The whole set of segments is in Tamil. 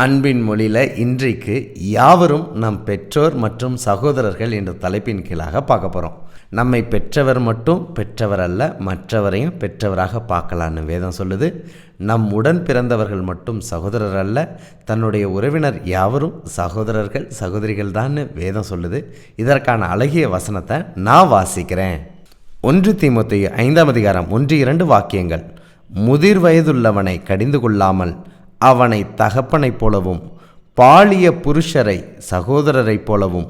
அன்பின் மொழியில் இன்றைக்கு யாவரும் நம் பெற்றோர் மற்றும் சகோதரர்கள் என்ற தலைப்பின் கீழாக பார்க்க போகிறோம். நம்மை பெற்றவர் மட்டும் பெற்றவர் அல்ல, மற்றவரையும் பெற்றவராக பார்க்கலான்னு வேதம் சொல்லுது. நம் உடன் பிறந்தவர்கள் மட்டும் சகோதரர் அல்ல, தன்னுடைய உறவினர் யாவரும் சகோதரர்கள் சகோதரிகள் தான் வேதம் சொல்லுது. இதற்கான அழகிய வசனத்தை நான் வாசிக்கிறேன். 1 தீமோத்தேயு 5ஆம் அதிகாரம் 1-2 வாக்கியங்கள். முதிர் வயதுள்ளவனை கடிந்து கொள்ளாமல் அவனை தகப்பனைப் போலவும் பாலிய புருஷரை சகோதரரைப் போலவும்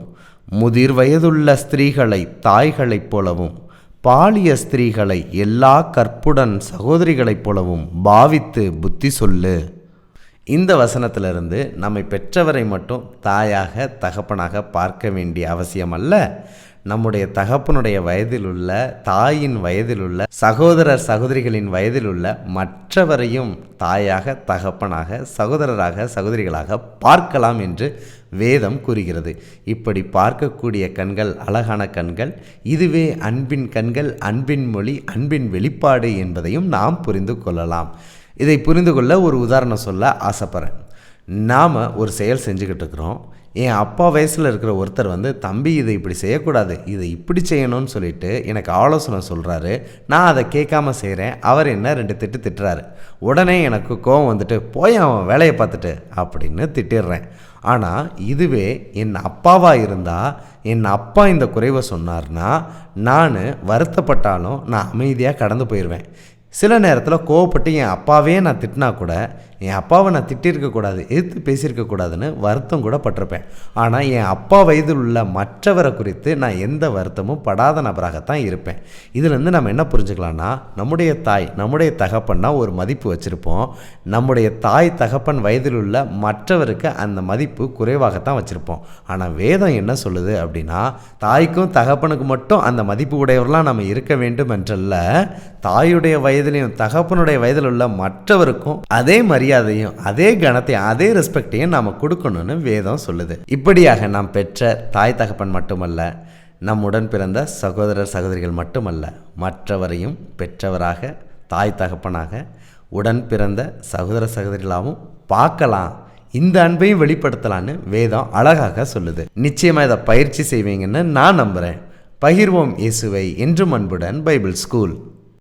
முதிர் வயதுள்ள ஸ்திரீகளை தாய்களைப் போலவும் பாலிய ஸ்திரீகளை எல்லா கற்புடன் சகோதரிகளைப் போலவும் பாவித்து புத்தி சொல்லு. இந்த வசனத்திலிருந்து நம்மை பெற்றவரை மட்டும் தாயாக தகப்பனாக பார்க்க வேண்டிய அவசியம் அல்ல, நம்முடைய தகப்பனுடைய வயதில் உள்ள, தாயின் வயதில் உள்ள, சகோதரர் சகோதரிகளின் வயதில் உள்ள மற்றவரையும் தாயாக தகப்பனாக சகோதரராக சகோதரிகளாக பார்க்கலாம் என்று வேதம் கூறுகிறது. இப்படி பார்க்கக்கூடிய கண்கள் அழகான கண்கள். இதுவே அன்பின் கண்கள், அன்பின் மொழி, அன்பின் வெளிப்பாடு என்பதையும் நாம் புரிந்து கொள்ளலாம். இதை புரிந்து கொள்ள ஒரு உதாரணம் சொல்ல ஆசைப்படுறேன். நாம் ஒரு செயல் செஞ்சுக்கிட்டு இருக்கிறோம். என் அப்பா வயசில் இருக்கிற ஒருத்தர் தம்பி இதை இப்படி செய்யக்கூடாது, இதை இப்படி செய்யணும்னு சொல்லிட்டு எனக்கு ஆலோசனை சொல்கிறாரு. நான் அதை கேட்காம செய்கிறேன். அவர் என்ன 2 திட்டு திட்டுறாரு. உடனே எனக்கு கோவம் வந்துட்டு போய் அவன் வேலையை பார்த்துட்டு அப்படின்னு திட்டிடுறேன். ஆனால் இதுவே என் அப்பாவாக இருந்தால், என் அப்பா இந்த குறைவை சொன்னார்னா நான் வருத்தப்பட்டாலும் நான் அமைதியாக கடந்து போயிடுவேன். சில நேரத்தில் கோவப்பட்டு என் அப்பாவே நான் திட்டினா கூட என் அப்பாவை நான் திட்டிருக்கக்கூடாது, எதிர்த்து பேசியிருக்கக்கூடாதுன்னு வருத்தம் கூட பட்டிருப்பேன். ஆனால் என் அப்பா வயதில் உள்ள மற்றவரை குறித்து நான் எந்த வருத்தமும் படாத நபராகத்தான் இருப்பேன். இதுலேருந்து நம்ம என்ன புரிஞ்சுக்கலாம்னா, நம்முடைய தாய் நம்முடைய தகப்பன்னா ஒரு மதிப்பு வச்சுருப்போம். நம்முடைய தாய் தகப்பன் வயதில் உள்ள மற்றவருக்கு அந்த மதிப்பு குறைவாகத்தான் வச்சுருப்போம். ஆனால் வேதம் என்ன சொல்லுது அப்படின்னா, தாய்க்கும் தகப்பனுக்கு மட்டும் அந்த மதிப்பு உடையவர்களாக நம்ம இருக்க வேண்டும் என்றல்ல, தாயுடைய வயதிலையும் தகப்பனுடைய வயதில் உள்ள மற்றவருக்கும் அதே மரியாதையும் அதே கணத்தையும் அதே ரெஸ்பெக்டையும் நாம் கொடுக்கணும்னு வேதம் சொல்லுது. இப்படியாக நாம் பெற்ற தாய் தகப்பன் மட்டுமல்ல, நம்முடன் பிறந்த சகோதரர் சகோதரிகள் மட்டுமல்ல, மற்றவரையும் பெற்றவராக தாய் தகப்பனாக உடன் பிறந்த சகோதர சகோதரிகளாகவும் பார்க்கலாம். இந்த அன்பையும் வெளிப்படுத்தலான்னு வேதம் அழகாக சொல்லுது. நிச்சயமாக இதை பயிற்சி செய்வீங்கன்னு நான் நம்புகிறேன். பகிர்வோம் இயேசுவை என்றும் அன்புடன் பைபிள் ஸ்கூல்.